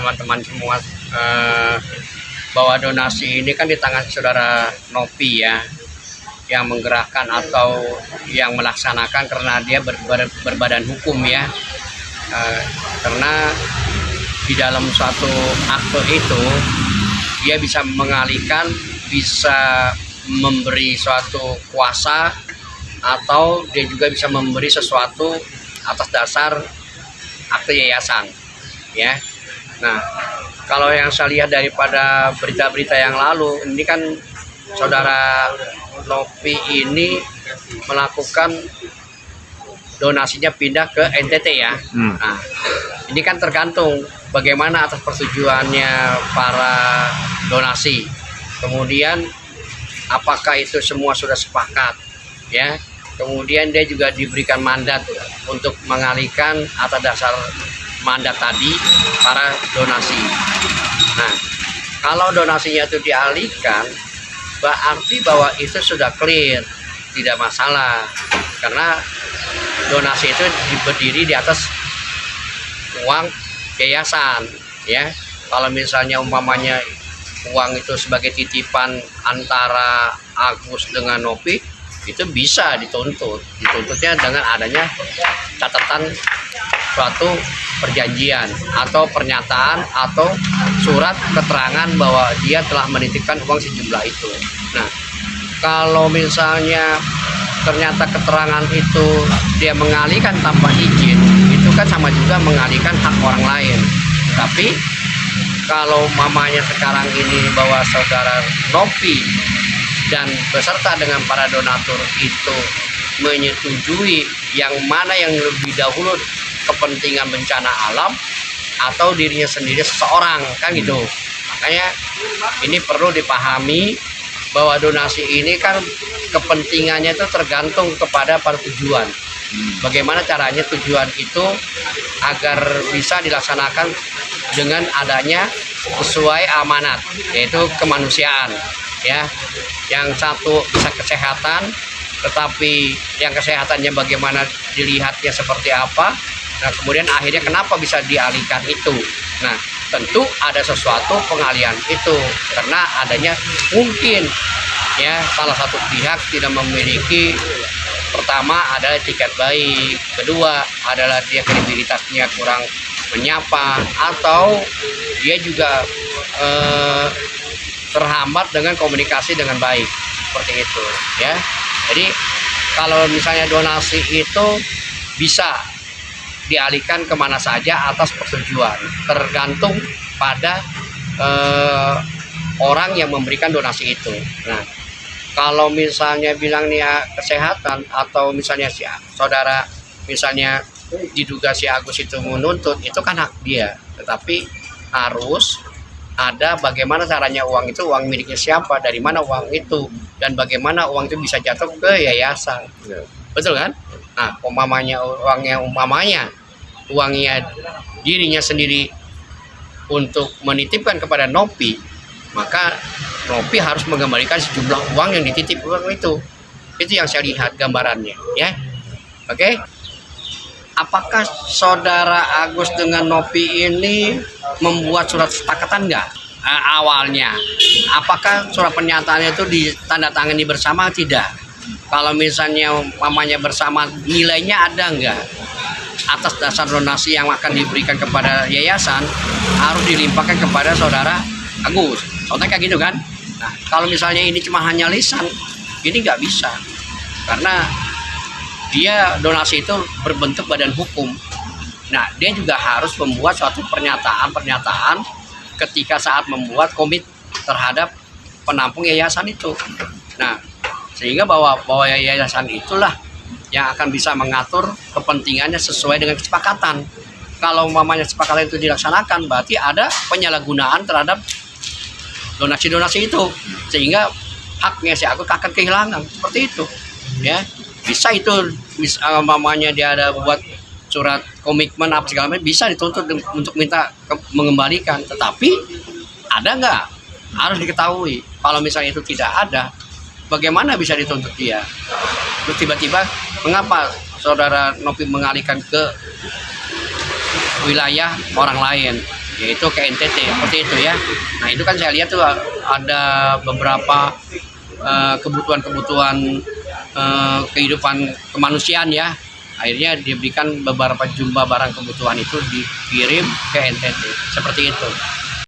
teman-teman semua, bahwa donasi ini kan di tangan saudara Nopi ya, yang menggerakkan atau yang melaksanakan, karena dia berbadan hukum ya. Karena di dalam suatu akte itu dia bisa mengalihkan, bisa memberi suatu kuasa, atau dia juga bisa memberi sesuatu atas dasar akte yayasan ya. Nah, kalau yang saya lihat daripada berita-berita yang lalu, ini kan saudara Nopi ini melakukan donasinya pindah ke NTT ya. Nah, ini kan tergantung bagaimana atas persetujuannya para donasi. Kemudian apakah itu semua sudah sepakat ya. Kemudian dia juga diberikan mandat untuk mengalihkan atas dasar mandat tadi para donasi. Nah, kalau donasinya itu dialihkan, berarti bahwa itu sudah clear, tidak masalah, karena donasi itu berdiri di atas uang yayasan ya. Kalau misalnya umpamanya uang itu sebagai titipan antara Agus dengan Nopi, itu bisa dituntutnya dengan adanya catatan suatu perjanjian atau pernyataan atau surat keterangan bahwa dia telah menitipkan uang sejumlah itu. Nah, kalau misalnya ternyata keterangan itu dia mengalihkan tanpa izin, itu kan sama juga mengalihkan hak orang lain. Tapi kalau mamanya sekarang ini bahwa saudara Nopi dan beserta dengan para donatur itu menyetujui yang mana yang lebih dahulu, kepentingan bencana alam atau dirinya sendiri seseorang, kan gitu. Makanya ini perlu dipahami bahwa donasi ini kan kepentingannya itu tergantung kepada para tujuan. Bagaimana caranya tujuan itu agar bisa dilaksanakan dengan adanya sesuai amanat, yaitu kemanusiaan ya. Yang satu bisa kesehatan, tetapi yang kesehatannya bagaimana dilihatnya seperti apa. Nah, kemudian akhirnya kenapa bisa dialihkan itu. Nah, tentu ada sesuatu pengalihan itu karena adanya mungkin ya salah satu pihak tidak memiliki, pertama adalah tiket baik, kedua adalah dia kredibilitasnya kurang menyapa, atau dia juga terhambat dengan komunikasi dengan baik, seperti itu ya. Jadi kalau misalnya donasi itu bisa dialihkan kemana saja atas persetujuan, tergantung pada orang yang memberikan donasi itu. Nah, kalau misalnya bilang nih kesehatan, atau misalnya si saudara misalnya diduga si Agus itu menuntut, itu kan hak dia, tetapi harus ada bagaimana caranya uang itu, uang miliknya siapa, dari mana uang itu, dan bagaimana uang itu bisa jatuh ke yayasan. Betul kan? Nah, umpamanya uangnya dirinya sendiri untuk menitipkan kepada Nopi, maka Nopi harus mengembalikan sejumlah uang yang dititip uang itu. Itu yang saya lihat gambarannya ya. Oke. Apakah saudara Agus dengan Nopi ini membuat surat kesepakatan enggak? Awalnya, apakah surat pernyataannya itu ditandatangani bersama? Tidak. Kalau misalnya mamanya bersama, nilainya ada enggak? Atas dasar donasi yang akan diberikan kepada yayasan harus dilimpahkan kepada saudara Agus. Contohnya kayak gitu kan? Nah, kalau misalnya ini cuma hanya lisan, ini nggak bisa, karena dia donasi itu berbentuk badan hukum. Nah, dia juga harus membuat suatu pernyataan ketika saat membuat komit terhadap penampung yayasan itu. Nah, sehingga bahwa yayasan itulah yang akan bisa mengatur kepentingannya sesuai dengan kesepakatan. Kalau umpamanya kesepakatan itu dilaksanakan, berarti ada penyalahgunaan terhadap donasi-donasi itu, sehingga haknya si Agus akan kehilangan, seperti itu ya. Bisa itu mamanya dia ada buat surat komitmen apa segala macam, bisa dituntut untuk minta mengembalikan, tetapi ada nggak, harus diketahui. Kalau misalnya itu tidak ada, bagaimana bisa dituntut dia? Terus tiba-tiba mengapa saudara Nopi mengalihkan ke wilayah orang lain? yaitu ke NTT seperti itu ya. Nah itu kan saya lihat tuh ada beberapa kebutuhan-kebutuhan kehidupan kemanusiaan ya. Akhirnya diberikan beberapa jumlah barang kebutuhan itu dikirim ke NTT seperti itu.